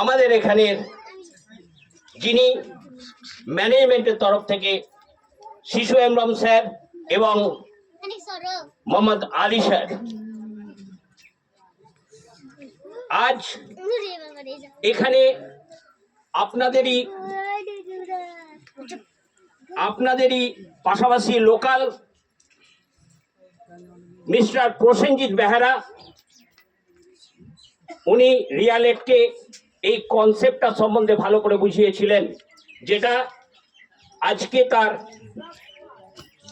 আমাদের এখানের যিনি ম্যানেজমেন্টের তরফ থেকে শিশু হেমব্রম স্যার এবং মোহাম্মদ আলী স্যার আজ এখানে আপনাদেরই পাশাপাশি লোকাল মিস্টার প্রসেনজিৎ বেহারা, উনি রিয়ালেটকে এই কনসেপ্টটা সম্বন্ধে ভালো করে বুঝিয়েছিলেন, যেটা আজকে তার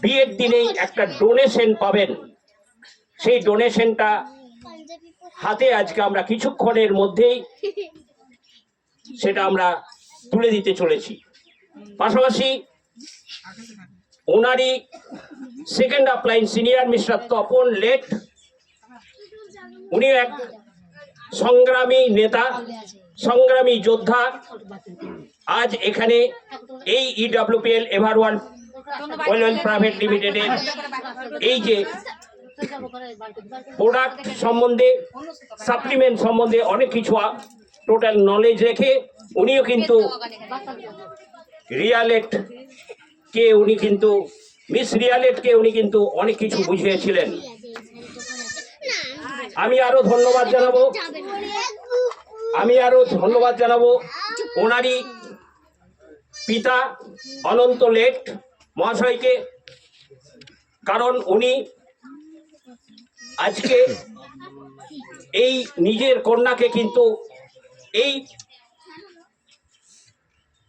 বিয়ের দিনেই একটা ডোনেশন পাবেন। সেই ডোনেশনটা হাতে আজকে আমরা কিছুক্ষণের মধ্যেই সেটা আমরা তুলে দিতে চলেছি। পাশাপাশি ওনারই second upline senior mister Tapan late, উনি এক সংগ্রামী নেতা, সংগ্রামী যোদ্ধা। আজ এখানে এই ইডব্লিউপিএল এভারওয়ার্ল্ড ওয়েলওয়েল প্রাইভেট লিমিটেডের এই যে প্রোডাক্ট সম্বন্ধে, সাপ্লিমেন্ট সম্বন্ধে অনেক কিছু টোটাল নলেজ রেখে উনিও কিন্তু রিয়ালেটকে মিস রিয়ালেটকে উনি কিন্তু অনেক কিছু বুঝিয়েছিলেন। আমি আরো ধন্যবাদ জানাবো ওনারই পিতা অনন্ত লেট মহাশয়কে, কারণ উনি আজকে এই নিজের কন্যাকে কিন্তু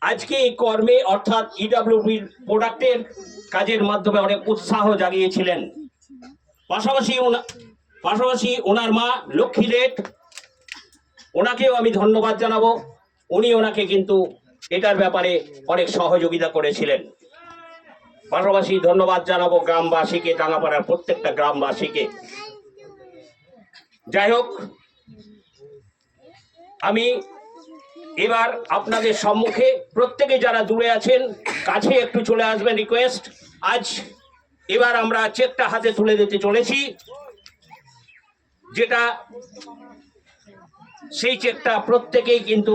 আজকে এই কর্মে অর্থাৎ ইডব্লিউপি প্রোডাক্টের কাজের মাধ্যমে অনেক উৎসাহ জাগিয়েছিলেন। পাশাপাশি ওনার মা লক্ষ্মী লেট, ওনাকেও আমি ধন্যবাদ জানাবো। উনি ওনাকে কিন্তু এটার ব্যাপারে অনেক সহযোগিতা করেছিলেন। পাশাপাশি ধন্যবাদ জানাবো গ্রামবাসীকে, ডাঙ্গাপাড়ার প্রত্যেকটা গ্রামবাসীকে। যাই হোক, আমি এবার আপনাদের সম্মুখে প্রত্যেকে যারা দূরে আছেন কাছে একটু চলে আসবেন, রিকোয়েস্ট। এবার আমরা চেকটা হাতে তুলে দিতে চলেছি, যেটা সেই চেকটা প্রত্যেকেই কিন্তু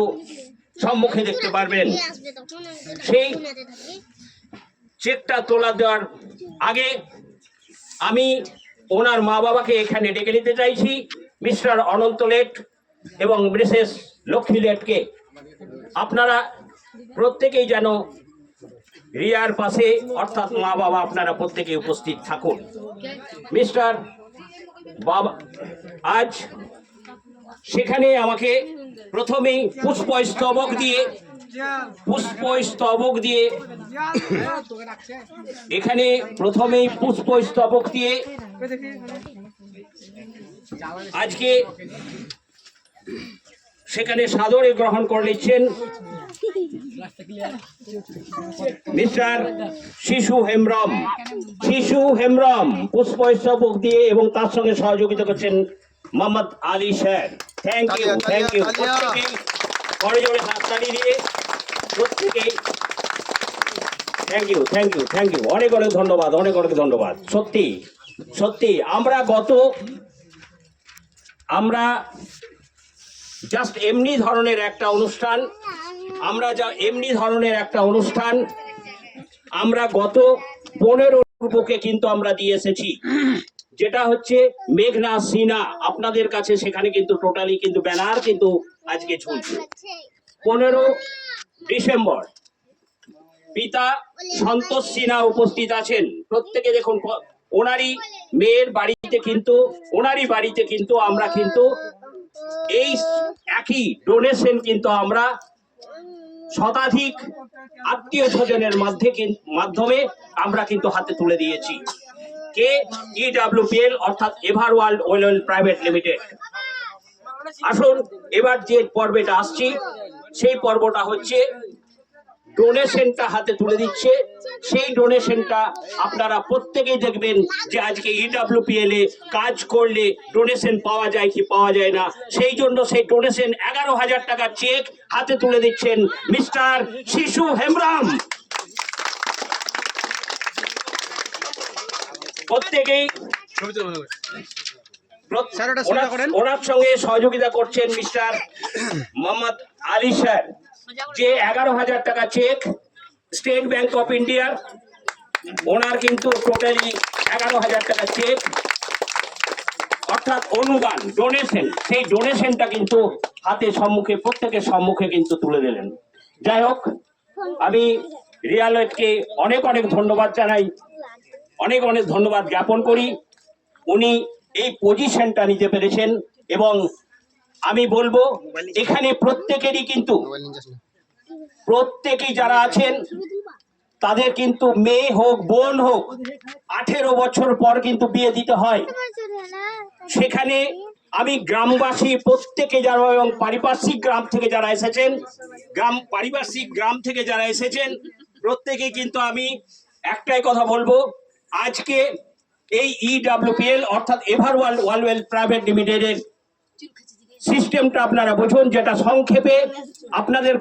সম্মুখে দেখতে পারবেন। সেই চেকটা তোলা দেওয়ার আগে আমি ওনার মা বাবাকে এখানে ডেকে নিতে চাইছি, মিস্টার অনন্ত লেট এবং মিসেস লক্ষ্মী লেটকে। আপনারা প্রত্যেকেই যেন রিয়ার পাশে, অর্থাৎ মা বাবা আপনারা প্রত্যেকেই উপস্থিত থাকুন। মিস্টার বাবা আজ সেখানে আমাকে প্রথমেই পুষ্পস্তবক দিয়ে এখানে প্রথমেই পুষ্পস্তবক দিয়ে আজকে সেখানে সাদরে গ্রহণ করে নিচ্ছেন মিস্টার শিশু হেমব্রম পুষ্পস্তবক দিয়ে, এবং তার সঙ্গে সহযোগিতা করছেন Mohammad Ali sir. Thank you প্রত্যেকেই বড় জোরে হাততালি দিয়ে প্রত্যেকেই থ্যাংক ইউ অনেক ধন্যবাদ। সত্যি আমরা জাস্ট এমনি ধরনের একটা অনুষ্ঠান আমরা গত 15 রূপকে কিন্তু আমরা দিয়ে এসেছি, যেটা হচ্ছে মেঘনা সিনহা। আপনাদের কাছে সেখানে কিন্তু টোটালি কিন্তু ব্যানার কিন্তু আজকে ঝুলছে। 15 ডিসেম্বর পিতা সন্তোষ সিনহা উপস্থিত আছেন। প্রত্যেকে দেখুন, ওনারই বাড়িতে কিন্তু আমরা কিন্তু এই একই ডোনেশন কিন্তু আমরা শতাধিক আত্মীয় স্বজনের মাধ্যমে আমরা কিন্তু হাতে তুলে দিয়েছি। কে ইডব্লিউপিএল অর্থাৎ এভারওয়ার্ল্ড ওয়েলওয়েল প্রাইভেট লিমিটেড। আসুন এবার যে পর্বটা আসছি, সেই পর্বটা হচ্ছে ডোনেশনটা হাতে তুলে দিচ্ছে। সেই ডোনেশনটা আপনারা প্রত্যেকেই দেখবেন যে আজকে ইডব্লিউপিএল এ কাজ করলে ডোনেশন পাওয়া যায় কি পাওয়া যায় না। সেই জন্য সেই ডোনেশন 11,000 টাকার চেক হাতে তুলে দিচ্ছেন মিস্টার শিশু হেমব্রম। প্রত্যেকেই ওনার সঙ্গে সহযোগিতা করছেন মিস্টার মোহাম্মদ আলী স্যার, যে 11,000 টাকা চেক স্টেট ব্যাংক অফ ইন্ডিয়ার, ওনার কিন্তু টোটালি 11,000 টাকা চেক, অর্থাৎ অনুদান ডোনেশন, সেই ডোনেশনটা কিন্তু হাতের সম্মুখে প্রত্যেকের সম্মুখে কিন্তু তুলে দিলেন। যাই হোক, আমি রিয়ালকে অনেক অনেক ধন্যবাদ জানাই, অনেক অনেক ধন্যবাদ জ্ঞাপন করি। উনি এই পজিশনটা নিতে পেরেছেন এবং আমি বলবো এখানে প্রত্যেকেরই কিন্তু প্রত্যেকেই যারা আছেন তাদের কিন্তু মেয়ে হোক বোন হোক 18 বছর পর কিন্তু বিয়ে দিতে হয়। সেখানে আমি গ্রামবাসী প্রত্যেকে যারা এবং পারিপার্শ্বিক গ্রাম থেকে যারা এসেছেন, পারিপার্শ্বিক গ্রাম থেকে যারা এসেছেন প্রত্যেকে কিন্তু আমি একটাই কথা বলবো, আজকে এই EWPL অর্থাৎ এভারওয়ার্ল্ড ওয়ালওয়েল প্রাইভেট লিমিটেডের সিস্টেমটা আপনারা বুঝুন, যেটা সংক্ষেপে আপনাদের